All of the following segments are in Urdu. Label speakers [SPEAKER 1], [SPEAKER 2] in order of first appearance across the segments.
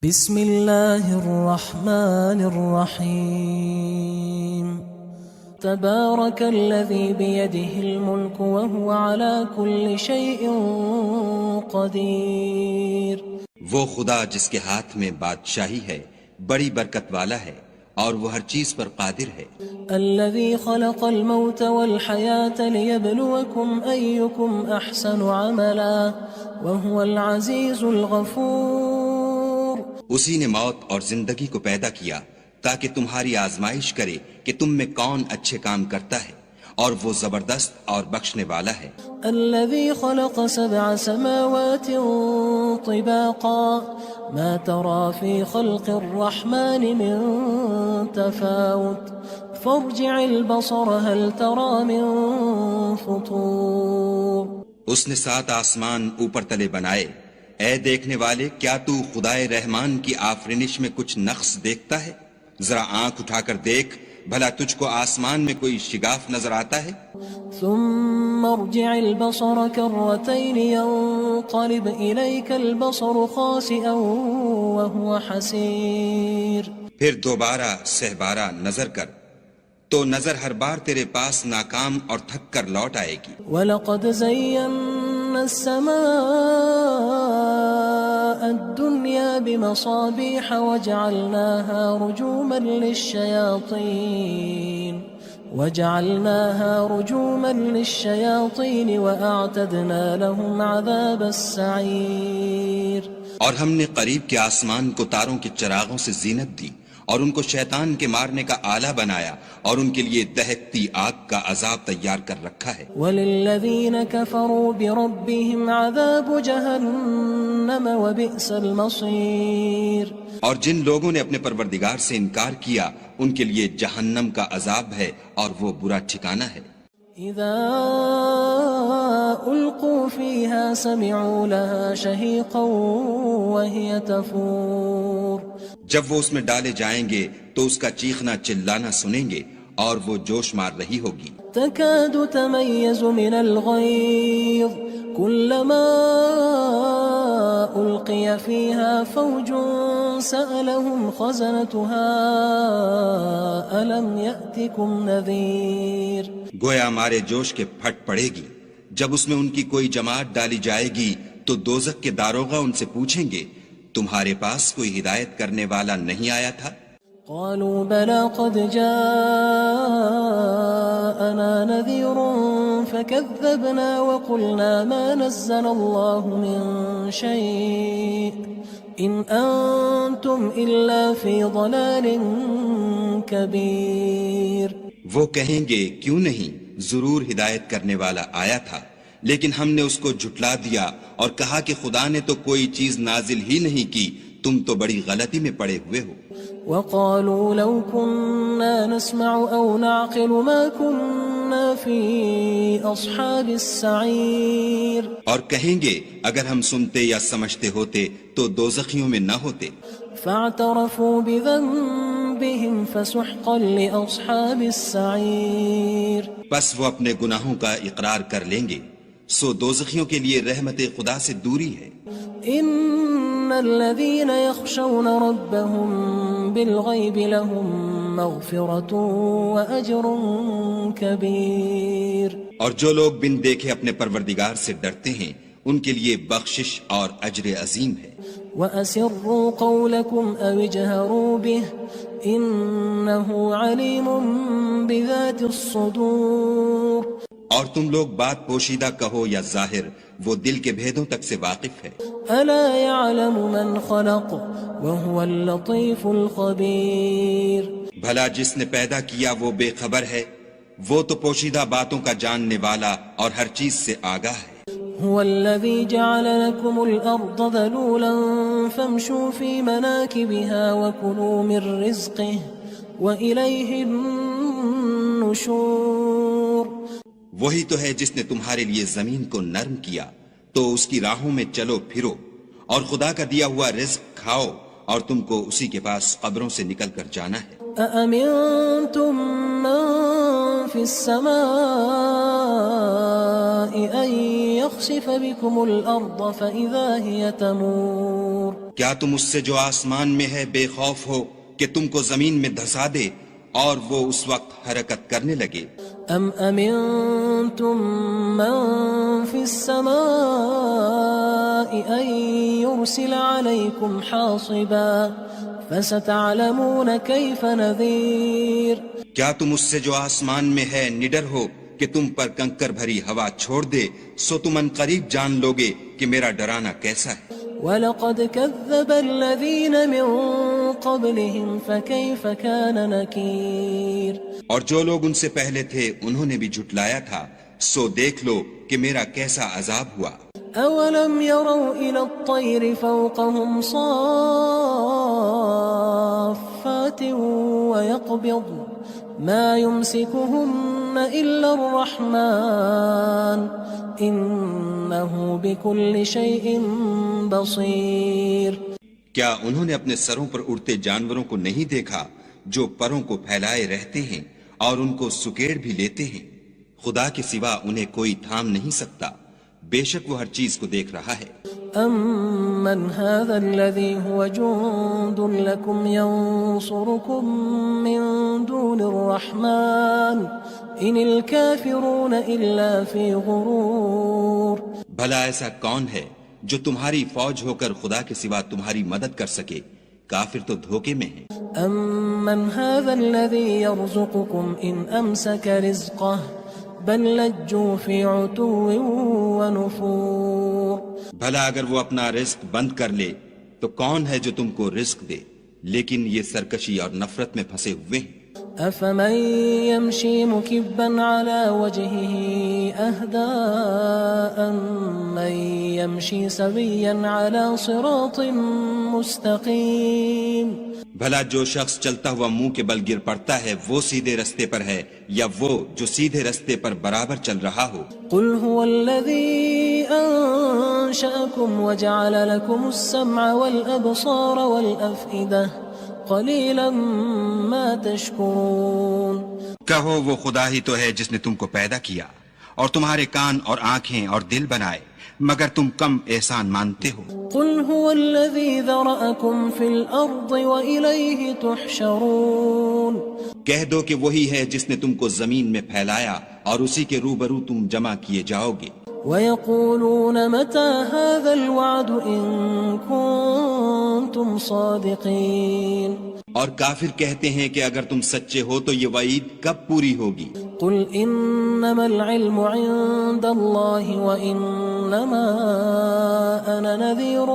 [SPEAKER 1] بسم اللہ الرحمن الرحیم تبارک الذی بیدہ الملک وہو علی کل شیء قدیر۔
[SPEAKER 2] وہ خدا جس کے ہاتھ میں بادشاہی ہے بڑی برکت والا ہے اور وہ ہر چیز پر قادر ہے۔
[SPEAKER 1] الذی خلق الموت والحیاة لیبلوکم ایکم احسن عملا وہو العزیز الغفور۔
[SPEAKER 2] اسی نے موت اور زندگی کو پیدا کیا تاکہ تمہاری آزمائش کرے کہ تم میں کون اچھے کام کرتا ہے، اور وہ زبردست اور بخشنے والا ہے۔
[SPEAKER 1] الذي خلق 7 سماوات طباقا ما ترى في خلق الرحمن من تفاوت فارجع البصر هل ترى من فطور۔
[SPEAKER 2] اس نے 7 آسمان اوپر تلے بنائے، اے دیکھنے والے کیا تو خدائے رحمان کی آفرینش میں کچھ نقص دیکھتا ہے؟ ذرا آنکھ اٹھا کر دیکھ، بھلا تجھ کو آسمان میں کوئی شگاف نظر آتا ہے؟
[SPEAKER 1] ثم ارجع البصر كرتين ينقلب إليك البصر خاسئا وهو حسير۔
[SPEAKER 2] پھر دوبارہ سہبارہ نظر کر تو نظر ہر بار تیرے پاس ناکام اور تھک کر لوٹ آئے گی۔
[SPEAKER 1] وَلَقَدْ زَيَّنَّا السَّمَاءَ الدُّنْيَا بِمَصَابِيحَ وَجَعَلْنَاهَا رُجُومًا لِلشَّيَاطِينِ وَأَعْتَدْنَا لَهُمْ عَذَابَ السَّعِيرِ۔
[SPEAKER 2] اور ہم نے قریب کے آسمان کو تاروں کے چراغوں سے زینت دی اور ان کو شیطان کے مارنے کا آلہ بنایا، اور ان کے لیے دہکتی آگ کا عذاب تیار کر رکھا ہے۔
[SPEAKER 1] وَلِلَّذِينَ كَفَرُوا بِرَبِّهِمْ عَذَابُ جَهَنَّمَ وَبِئْسَ الْمَصِيرُ۔
[SPEAKER 2] اور جن لوگوں نے اپنے پروردگار سے انکار کیا ان کے لیے جہنم کا عذاب ہے اور وہ برا ٹھکانہ ہے۔
[SPEAKER 1] اذا القوا فيها سمعوا لها شهيقا وهي تفور۔
[SPEAKER 2] جب وہ اس میں ڈالے جائیں گے تو اس کا چیخنا چلانا سنیں گے اور وہ جوش مار رہی ہوگی۔
[SPEAKER 1] تكاد تميز من الغيظ كلما ألقي فيها فوج سألهم خزنتها ألم يأتكم نذير۔
[SPEAKER 2] گویا مارے جوش کے پھٹ پڑے گی جب اس میں ان کی کوئی جماعت ڈالی جائے گی تو دوزخ کے داروغہ ان سے پوچھیں گے تمہارے پاس کوئی ہدایت کرنے والا نہیں آیا تھا؟
[SPEAKER 1] قالوا بلى قد جاءنا نذير فكذبنا وقلنا ما نزل الله من شيء إن أنتم إلا في ضلال كبير۔
[SPEAKER 2] وہ کہیں گے کیوں نہیں، ضرور ہدایت کرنے والا آیا تھا، لیکن ہم نے اس کو جھٹلا دیا اور کہا کہ خدا نے تو کوئی چیز نازل ہی نہیں کی، تم تو بڑی غلطی میں پڑے ہوئے ہو۔
[SPEAKER 1] وقالوا لو كنا نسمع أو نعقل ما كنا في أصحاب السعير۔
[SPEAKER 2] اور کہیں گے اگر ہم سنتے یا سمجھتے ہوتے تو دوزخیوں میں نہ ہوتے۔
[SPEAKER 1] فاعترفوا بذنبهم فسحقا لأصحاب السعير۔
[SPEAKER 2] بس وہ اپنے گناہوں کا اقرار کر لیں گے، سو دوزخیوں کے لیے رحمت خدا سے دوری ہے۔
[SPEAKER 1] ان الذين يخشون ربهم بالغيب لهم مغفرة وأجر كبير۔
[SPEAKER 2] اور جو لوگ بن دیکھے اپنے پروردگار سے ڈرتے ہیں ان کے لیے بخشش اور اجر عظیم ہے۔
[SPEAKER 1] وَأَسِرُّوا قَوْلَكُمْ أَوِ اجْهَرُوا بِهِ إِنَّهُ عَلِيمٌ بِذَاتِ الصُّدُورِ۔
[SPEAKER 2] اور تم لوگ بات پوشیدہ کہو یا ظاہر، وہ دل کے بھیدوں تک سے واقف ہے۔
[SPEAKER 1] أَلَا يَعْلَمُ مَنْ خَلَقَ وَهُوَ اللَّطِيفُ الْخَبِيرُ۔
[SPEAKER 2] بھلا جس نے پیدا کیا وہ بے خبر ہے، وہ تو پوشیدہ باتوں کا جاننے والا اور ہر چیز سے آگاہ ہے۔
[SPEAKER 1] هو الذي جعل لكم الأرض ذلولا فامشوا في مناكبها وكلوا من رزقه وإليه النشور۔
[SPEAKER 2] وہی تو ہے جس نے تمہارے لیے زمین کو نرم کیا تو اس کی راہوں میں چلو پھرو اور خدا کا دیا ہوا رزق کھاؤ، اور تم کو اسی کے پاس قبروں سے نکل کر جانا ہے۔
[SPEAKER 1] أأمنتم من في السماء أن يخسف بكم الأرض فإذا هي تمور
[SPEAKER 2] کیا تم اس سے جو آسمان میں ہے بے خوف ہو کہ تم کو زمین میں دھسا دے اور وہ اس وقت حرکت کرنے لگے؟
[SPEAKER 1] أم أمنتم من في السماء أن يرسل عليكم حاصبا فستعلمون كيف نذير
[SPEAKER 2] کیا تم اس سے جو آسمان میں ہے نڈر ہو کہ تم پر کنکر بھری ہوا چھوڑ دے، سو تم ان قریب جان لوگے کہ میرا ڈرانا کیسا ہے۔
[SPEAKER 1] وَلَقَدْ كَذَّبَ الَّذِينَ مِن قَبْلِهِمْ فَكَيْفَ كَانَ نَكِيرٌ
[SPEAKER 2] اور جو لوگ ان سے پہلے تھے انہوں نے بھی جھٹلایا تھا، سو دیکھ لو کہ میرا کیسا عذاب ہوا۔
[SPEAKER 1] أَوَلَمْ يَرَوْا إِلَى الطَّيْرِ فَوْقَهُمْ صَافَّاتٍ وَيَقْبِضْنَ مَا يُمْسِكُهُنَّ إِلَّا الرَّحْمَنُ إِنَّهُ بِكُلِّ شَيْءٍ بَصِيرٌ
[SPEAKER 2] کیا انہوں نے اپنے سروں پر اڑتے جانوروں کو نہیں دیکھا جو پروں کو پھیلائے رہتے ہیں اور ان کو سکیڑ بھی لیتے ہیں؟ خدا کے سوا انہیں کوئی تھام نہیں سکتا، بے شک وہ ہر چیز کو دیکھ رہا ہے۔
[SPEAKER 1] أَمَّنْ هَذَا الَّذِي هُوَ جُندٌ لَكُمْ يَنصُرُكُم مِّن دُونِ الرَّحْمَنِ إِنِ الْكَافِرُونَ إِلَّا فِي غُرُورٍ
[SPEAKER 2] بھلا ایسا کون ہے جو تمہاری فوج ہو کر خدا کے سوا تمہاری مدد کر سکے؟ کافر تو دھوکے میں ہیں۔
[SPEAKER 1] أَمَّنْ هَذَا الَّذِي يَرْزُقُكُمْ إِنْ أَمْسَكَ رِزْقَهُ بَلْ لَجُّوا فِي عُتُوٍّ وَنُفُورٍ
[SPEAKER 2] بھلا اگر وہ اپنا رزق بند کر لے تو کون ہے جو تم کو رزق دے؟ لیکن یہ سرکشی اور نفرت میں پھنسے ہوئے ہیں۔
[SPEAKER 1] أَفَمَن يَمْشِي مُكِبًّا عَلَى وَجْهِهِ أَهْدَىٰ أَمَّن يَمْشِي سَوِيًّا عَلَى صِرَاطٍ مُّسْتَقِيمٍ
[SPEAKER 2] بھلا جو شخص چلتا ہوا منہ کے بل گر پڑتا ہے وہ سیدھے رستے پر ہے یا وہ جو سیدھے رستے پر برابر چل رہا ہو؟
[SPEAKER 1] قُلْ هُوَ الَّذِي أَنشَأَكُمْ وَجَعَلَ لَكُمُ السَّمْعَ وَالْأَبْصَارَ وَالْأَفْئِدَةَ قَلِيلًا مَا تَشْكُرُونَ
[SPEAKER 2] کہو وہ خدا ہی تو ہے جس نے تم کو پیدا کیا اور تمہارے کان اور آنکھیں اور دل بنائے، مگر تم کم احسان مانتے ہو۔
[SPEAKER 1] قُلْ هُوَ الَّذِي ذَرَأَكُمْ فِي الْأَرْضِ وَإِلَيْهِ تُحْشَرُونَ
[SPEAKER 2] کہہ دو کہ وہی ہے جس نے تم کو زمین میں پھیلایا اور اسی کے روبرو تم جمع کیے جاؤ گے۔
[SPEAKER 1] وَيَقُولُونَ مَتَى هَذَا الْوَعْدُ إِن كُنتُمْ صَادِقِينَ
[SPEAKER 2] اور کافر کہتے ہیں کہ اگر تم سچے ہو تو یہ وعید کب پوری ہوگی؟
[SPEAKER 1] قُلْ إِنَّمَا الْعِلْمُ عِندَ اللَّهِ وَإِنَّمَا أَنَا نَذِيرٌ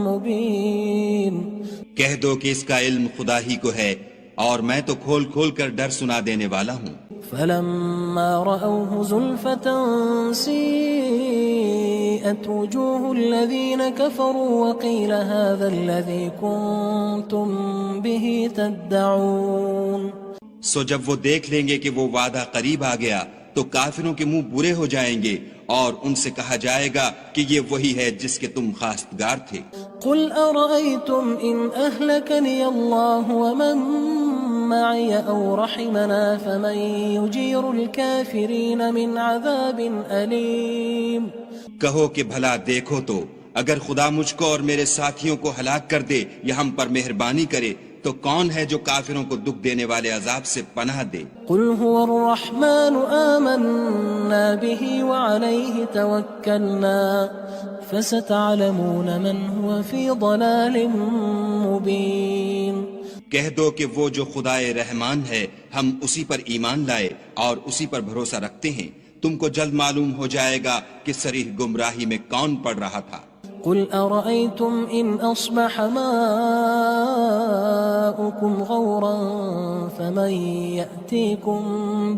[SPEAKER 1] مُّبِينٌ
[SPEAKER 2] کہہ دو کہ اس کا علم خدا ہی کو ہے اور میں تو کھول کھول کر ڈر سنا دینے والا ہوں۔
[SPEAKER 1] فَلَمَّا رَأَوْهُ زُلْفَةً سِيئَتْ وُجُوهُ الَّذِينَ كَفَرُوا وَقِيلَ هَذَا الَّذِي كُنتُم بِهِ تَدَّعُونَ
[SPEAKER 2] سو جب وہ دیکھ لیں گے کہ وہ وعدہ قریب آ گیا تو کافروں کے منہ برے ہو جائیں گے اور ان سے کہا جائے گا کہ یہ وہی ہے جس کے تم خواستگار تھے۔
[SPEAKER 1] قُلْ أَرَأَيْتُمْ إِنْ أَهْلَكَنِيَ اللَّهُ وَمَن مَّعِيَ أَوْ رَحِمَنَا فَمَن يُجِيرُ الْكَافِرِينَ مِنْ عَذَابٍ أَلِيمٍ
[SPEAKER 2] کہو کہ بھلا دیکھو تو اگر خدا مجھ کو اور میرے ساتھیوں کو ہلاک کر دے یا ہم پر مہربانی کرے تو کون ہے جو کافروں کو دکھ دینے والے عذاب سے پناہ دے؟
[SPEAKER 1] قُلْ هُوَ الرَّحْمَنُ آمَنَّا بِهِ وَعَلَيْهِ تَوَكَّلْنَا فَسَتَعْلَمُونَ مَنْ هُوَ فِي ضَلَالٍ مُّبِينٍ
[SPEAKER 2] کہہ دو کہ وہ جو خدائے رحمان ہے ہم اسی پر ایمان لائے اور اسی پر بھروسہ رکھتے ہیں، تم کو جلد معلوم ہو جائے گا کہ صریح گمراہی میں کون پڑ رہا تھا۔
[SPEAKER 1] قُلْ أَرَأَيْتُمْ إِنْ أَصْبَحَ مَاؤُكُمْ غَوْرًا فَمَن يَأْتِيكُم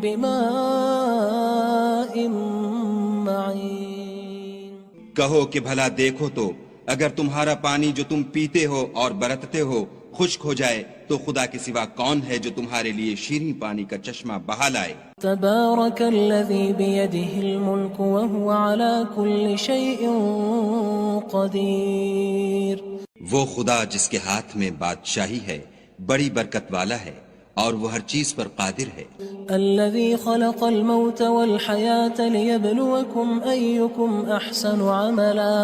[SPEAKER 1] بِمَاءٍ مَّعِينٍ
[SPEAKER 2] کہو کہ بھلا دیکھو تو اگر تمہارا پانی جو تم پیتے ہو اور برتتے ہو خشک ہو جائے تو خدا کے سوا کون ہے جو تمہارے لیے شیریں پانی کا چشمہ بہا لائے؟
[SPEAKER 1] تبارك الذي بيده الملك وهو على كل شيء قدير
[SPEAKER 2] وہ خدا جس کے ہاتھ میں بادشاہی ہے بڑی برکت والا ہے اور وہ ہر چیز پر قادر ہے.
[SPEAKER 1] الذي خلق الموت والحياة ليبلوكم أيكم أحسن عملا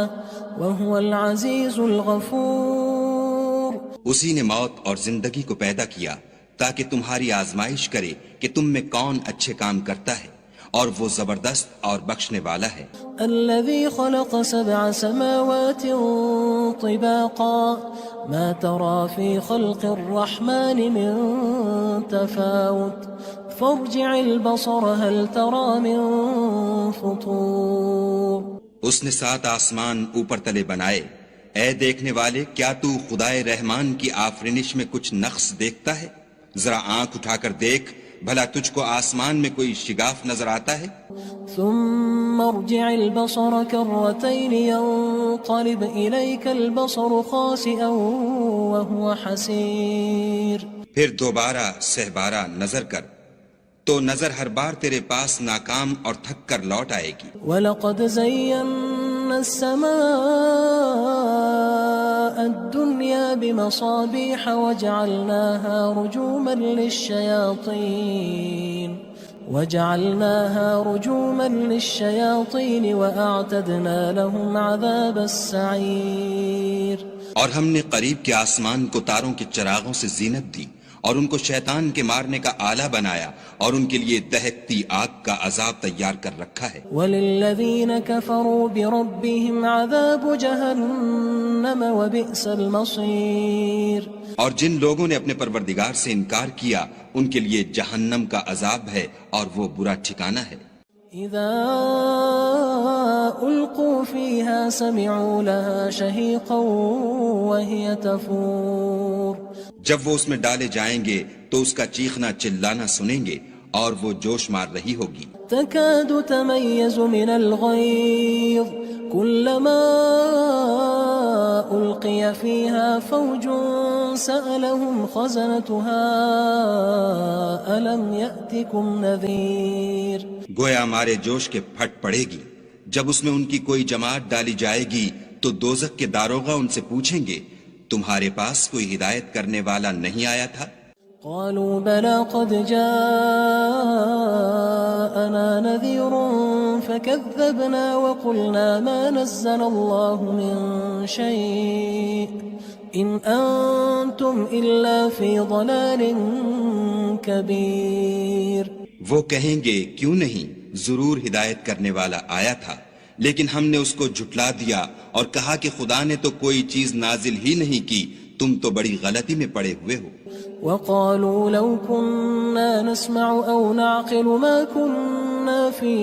[SPEAKER 1] وهو العزيز الغفور.
[SPEAKER 2] اسی نے موت اور زندگی کو پیدا کیا تاکہ تمہاری آزمائش کرے کہ تم میں کون اچھے کام کرتا ہے، اور وہ زبردست اور بخشنے والا ہے.
[SPEAKER 1] الذي خلق 7 سماوات طباقا ما ترى في خلق الرحمن من تفاوت فارجع البصر هل ترى من فطور.
[SPEAKER 2] اس نے 7 آسمان اوپر تلے بنائے. اے دیکھنے والے، کیا تو خدائے رحمان کی آفرینش میں کچھ نقص دیکھتا ہے؟ ذرا آنکھ اٹھا کر دیکھ، بھلا تجھ کو آسمان میں کوئی شگاف نظر آتا ہے؟
[SPEAKER 1] ثم ارجع البصر كرتين ينقلب إليك البصر خاسئا وهو حسير.
[SPEAKER 2] پھر دوبارہ سہبارہ نظر کر تو نظر ہر بار تیرے پاس ناکام اور تھک کر لوٹ آئے گی.
[SPEAKER 1] وَلَقَدْ زَيَّنَّا السَّمَاءَ الدُّنْيَا بِمَصَابِيحَ وَجَعَلْنَاهَا رُجُومًا لِلشَّيَاطِينِ وَأَعْتَدْنَا لَهُمْ عَذَابَ السَّعِيرِ.
[SPEAKER 2] اور ہم نے قریب کے آسمان کو تاروں کے چراغوں سے زینت دی اور ان کو شیطان کے مارنے کا آلہ بنایا، اور ان کے لیے دہکتی آگ کا عذاب تیار کر رکھا ہے.
[SPEAKER 1] وَلِلَّذِينَ كَفَرُوا بِرَبِّهِمْ عَذَابُ جَهَنَّمَ وَبِئْسَ الْمَصِيرُ.
[SPEAKER 2] اور جن لوگوں نے اپنے پروردگار سے انکار کیا ان کے لیے جہنم کا عذاب ہے اور وہ برا ٹھکانہ ہے.
[SPEAKER 1] اذا القوا فيها سمعوا لها شهيقا وهي تفور.
[SPEAKER 2] جب وہ اس میں ڈالے جائیں گے تو اس کا چیخنا چلانا سنیں گے اور وہ جوش مار رہی ہوگی.
[SPEAKER 1] تكاد تميز من الغيظ كلما ألقي فيها فوج سألهم خزنتها ألم يأتكم نذير.
[SPEAKER 2] گویا ہمارے جوش کے پھٹ پڑے گی. جب اس میں ان کی کوئی جماعت ڈالی جائے گی تو دوزخ کے داروغہ ان سے پوچھیں گے تمہارے پاس کوئی ہدایت کرنے والا نہیں آیا تھا؟
[SPEAKER 1] قالوا بلى قد جاءنا نذير فكذبنا وقلنا ما نزل الله من شيء إن أنتم إلا في ضلال كبير.
[SPEAKER 2] وہ کہیں گے کیوں نہیں، ضرور ہدایت کرنے والا آیا تھا، لیکن ہم نے اس کو جھٹلا دیا اور کہا کہ خدا نے تو کوئی چیز نازل ہی نہیں کی، تم تو بڑی غلطی میں پڑے ہوئے ہو.
[SPEAKER 1] وقالوا لو كنا نسمع أو نعقل ما كنا في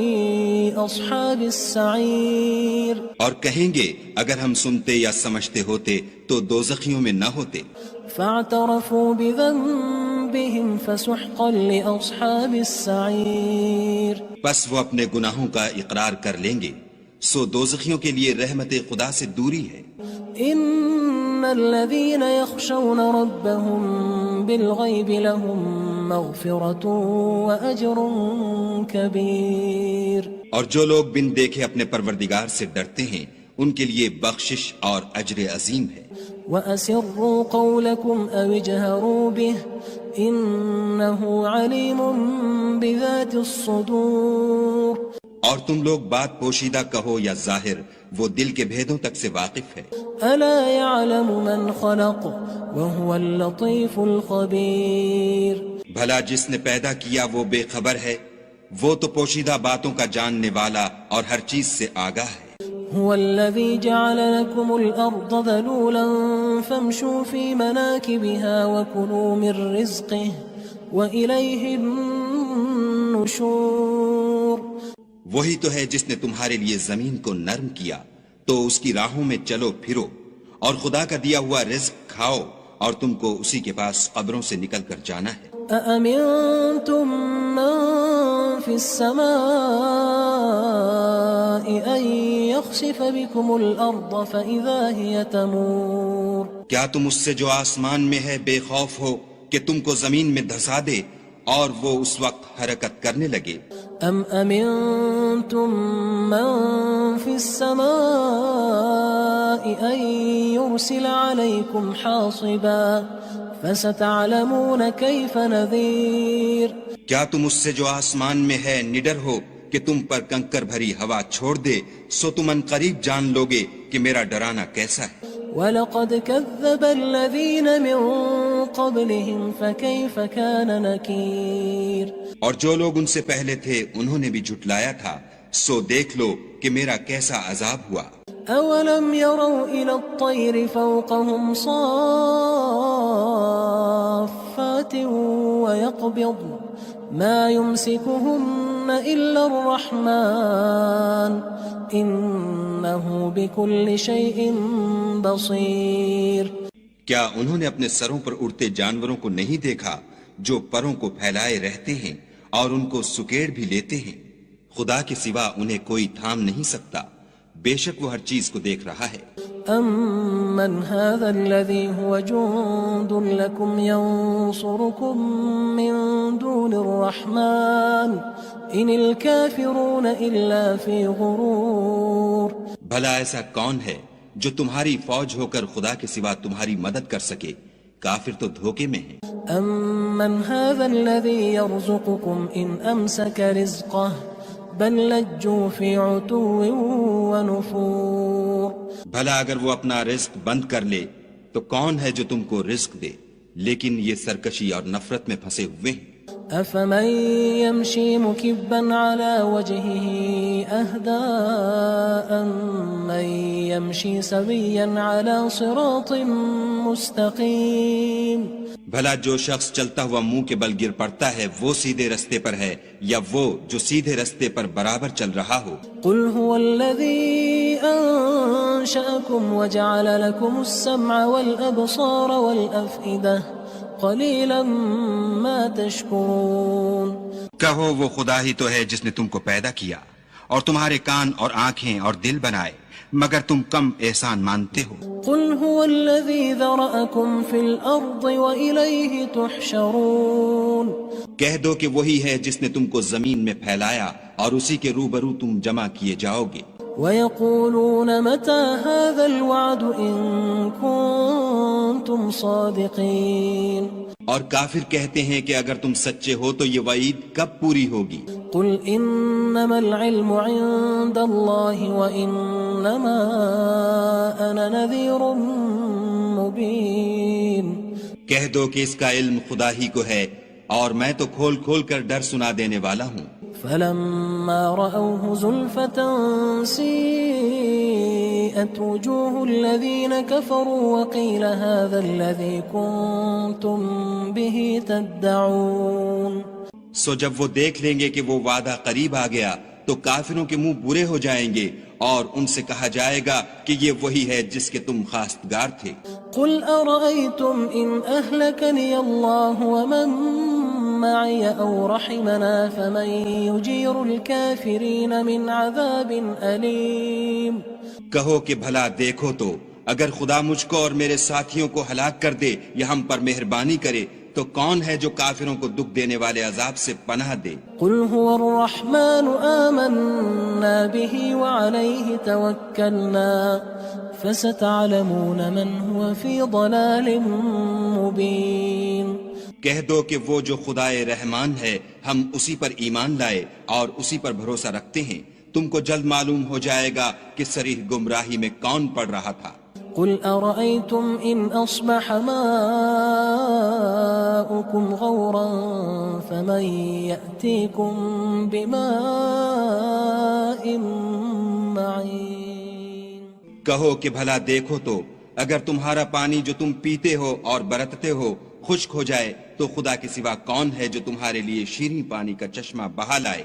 [SPEAKER 1] أصحاب السعير.
[SPEAKER 2] اور کہیں گے اگر ہم سنتے یا سمجھتے ہوتے تو دوزخیوں میں نہ ہوتے.
[SPEAKER 1] فاعترفوا بذنبهم فسحقا لأصحاب السعير.
[SPEAKER 2] بس وہ اپنے گناہوں کا اقرار کر لیں گے، سو دوزخیوں کے لیے رحمت خدا سے دوری ہے.
[SPEAKER 1] ان الذين يخشون ربهم بالغيب لهم مغفرة وأجر كبير.
[SPEAKER 2] اور جو لوگ بن دیکھے اپنے پروردگار سے ڈرتے ہیں ان کے لیے بخشش اور اجر عظیم ہے.
[SPEAKER 1] وَأَسِرُّوا قَوْلَكُمْ أَوِ اجْهَرُوا بِهِ إِنَّهُ عَلِيمٌ بِذَاتِ الصُّدُورِ.
[SPEAKER 2] اور تم لوگ بات پوشیدہ کہو یا ظاہر، وہ دل کے بھیدوں تک سے واقف ہے.
[SPEAKER 1] أَلَا يَعْلَمُ مَنْ خَلَقَ وَهُوَ اللَّطِيفُ الْخَبِيرُ.
[SPEAKER 2] بھلا جس نے پیدا کیا وہ بے خبر ہے، وہ تو پوشیدہ باتوں کا جاننے والا اور ہر چیز سے آگاہ ہے.
[SPEAKER 1] هو الذي جعل لكم الأرض ذلولا فامشوا في مناكبها وكلوا من رزقه وإليه النشور.
[SPEAKER 2] وہی تو ہے جس نے تمہارے لیے زمین کو نرم کیا تو اس کی راہوں میں چلو پھرو اور خدا کا دیا ہوا رزق کھاؤ اور تم کو اسی کے پاس قبروں سے نکل کر جانا ہے.
[SPEAKER 1] أأمنتم من في السماء أن يخسف بكم الأرض فإذا هي تمور.
[SPEAKER 2] کیا تم اس سے جو آسمان میں ہے بے خوف ہو کہ تم کو زمین میں دھسا دے اور وہ اس وقت حرکت کرنے لگے.
[SPEAKER 1] ام امنتم من في السماء ان يرسل عليكم حاصبا فستعلمون كيف نذير.
[SPEAKER 2] کیا تم اس سے جو آسمان میں ہے نڈر ہو کہ تم پر کنکر بھری ہوا چھوڑ دے؟ سو تم ان قریب جان لوگے کہ میرا ڈرانا کیسا ہے.
[SPEAKER 1] وَلَقَدْ كَذَّبَ الَّذِينَ مِن قَبْلِهِمْ فَكَيْفَ كَانَ نَكِيرٌ.
[SPEAKER 2] اور جو لوگ ان سے پہلے تھے انہوں نے بھی جھٹلایا تھا، سو دیکھ لو کہ میرا کیسا عذاب ہوا.
[SPEAKER 1] أَوَلَمْ يَرَوْا إِلَى الطَّيْرِ فَوْقَهُمْ صَافَّاتٍ وَيَقْبِضْنَ مَا يُمْسِكُهُنَّ إِلَّا الرَّحْمَنُ إِنَّهُ بِكُلِّ شَيْءٍ بَصِيرٌ.
[SPEAKER 2] کیا انہوں نے اپنے سروں پر اڑتے جانوروں کو نہیں دیکھا جو پروں کو پھیلائے رہتے ہیں اور ان کو سکیڑ بھی لیتے ہیں؟ خدا کے سوا انہیں کوئی تھام نہیں سکتا، بے شک وہ ہر چیز کو دیکھ رہا ہے.
[SPEAKER 1] أَمَّنْ هَذَا الَّذِي هُوَ جُندٌ لَكُمْ يَنصُرُكُم مِّن دُونِ الرَّحْمَنِ إِنِ الْكَافِرُونَ إِلَّا فِي غُرُورٍ.
[SPEAKER 2] بھلا ایسا کون ہے جو تمہاری فوج ہو کر خدا کے سوا تمہاری مدد کر سکے؟ کافر تو دھوکے میں ہیں.
[SPEAKER 1] أَمَّنْ هَذَا الَّذِي يَرْزُقُكُمْ إِنْ أَمْسَكَ رِزْقَهُ بَل لَجُّوا فِي عُتُوٍّ وَنُفُورٍ.
[SPEAKER 2] بھلا اگر وہ اپنا رزق بند کر لے تو کون ہے جو تم کو رزق دے؟ لیکن یہ سرکشی اور نفرت میں پھنسے ہوئے ہیں.
[SPEAKER 1] أَفَمَن يَمْشِي مُكِبًّا عَلَى وَجْهِهِ أَهْدَىٰ أَمَّن يَمْشِي سَوِيًّا عَلَى صِرَاطٍ مُّسْتَقِيمٍ.
[SPEAKER 2] بھلا جو شخص چلتا ہوا منہ کے بل گر پڑتا ہے وہ سیدھے رستے پر ہے یا وہ جو سیدھے رستے پر برابر چل رہا ہو؟
[SPEAKER 1] قُلْ هُوَ الَّذِي أَنشَأَكُمْ وَجَعَلَ لَكُمُ السَّمْعَ وَالْأَبْصَارَ وَالْأَفْئِدَةَ قَلِيلًا مَا تَشْكُرُونَ.
[SPEAKER 2] کہو وہ خدا ہی تو ہے جس نے تم کو پیدا کیا اور تمہارے کان اور آنکھیں اور دل بنائے، مگر تم کم احسان مانتے ہو.
[SPEAKER 1] قُلْ هُوَ الَّذِي ذَرَأَكُمْ فِي الْأَرْضِ وَإِلَيْهِ تُحْشَرُونَ.
[SPEAKER 2] کہہ دو کہ وہی ہے جس نے تم کو زمین میں پھیلایا اور اسی کے روبرو تم جمع کیے جاؤ گے.
[SPEAKER 1] وَيَقُولُونَ مَتَى هَذَا الْوَعْدُ إِن كُنتُمْ صَادِقِينَ.
[SPEAKER 2] اور کافر کہتے ہیں کہ اگر تم سچے ہو تو یہ وعید کب پوری ہوگی؟
[SPEAKER 1] قُلْ إِنَّمَا الْعِلْمُ عِندَ اللَّهِ وَإِنَّمَا أَنَا نَذِيرٌ مُّبِينٌ.
[SPEAKER 2] کہہ دو کہ اس کا علم خدا ہی کو ہے اور میں تو کھول کھول کر ڈر سنا دینے والا ہوں.
[SPEAKER 1] فَلَمَّا رَأَوْهُ زُلْفَةً سِيئَتْ وُجُوهُ الَّذِينَ كَفَرُوا وَقِيلَ هَذَا الَّذِي كُنتُم بِهِ تَدَّعُونَ.
[SPEAKER 2] سو جب وہ دیکھ لیں گے کہ وہ وعدہ قریب آ گیا تو کافروں کے منہ برے ہو جائیں گے اور ان سے کہا جائے گا کہ یہ وہی ہے جس کے تم خواستگار تھے.
[SPEAKER 1] قُلْ أَرَأَيْتُمْ إِنْ أَهْلَكَنِيَ اللَّهُ وَمَن مَّعِيَ أَوْ رَحِمَنَا فَمَن يُجِيرُ الْكَافِرِينَ مِنْ عَذَابٍ أَلِيمٍ.
[SPEAKER 2] کہو کہ بھلا دیکھو تو اگر خدا مجھ کو اور میرے ساتھیوں کو ہلاک کر دے یا ہم پر مہربانی کرے تو کون ہے جو کافروں کو دکھ دینے والے عذاب سے پناہ دے؟
[SPEAKER 1] قُلْ هُوَ الرَّحْمَنُ آمَنَّا بِهِ وَعَلَيْهِ تَوَكَّلْنَا فَسَتَعْلَمُونَ مَنْ هُوَ فِي ضَلَالٍ مُّبِينٍ.
[SPEAKER 2] کہہ دو کہ وہ جو خدائے رحمان ہے ہم اسی پر ایمان لائے اور اسی پر بھروسہ رکھتے ہیں، تم کو جلد معلوم ہو جائے گا کہ صریح گمراہی میں کون پڑ رہا تھا.
[SPEAKER 1] قُلْ أَرَأَيْتُمْ إِنْ أَصْبَحَ مَاؤُكُمْ غَوْرًا فَمَن يَأْتِيكُم بِمَاءٍ مَّعِينٍ.
[SPEAKER 2] کہو کہ بھلا دیکھو تو اگر تمہارا پانی جو تم پیتے ہو اور برتتے ہو خشک ہو جائے تو خدا کے سوا کون ہے جو تمہارے لیے شیریں پانی کا چشمہ بہا لائے؟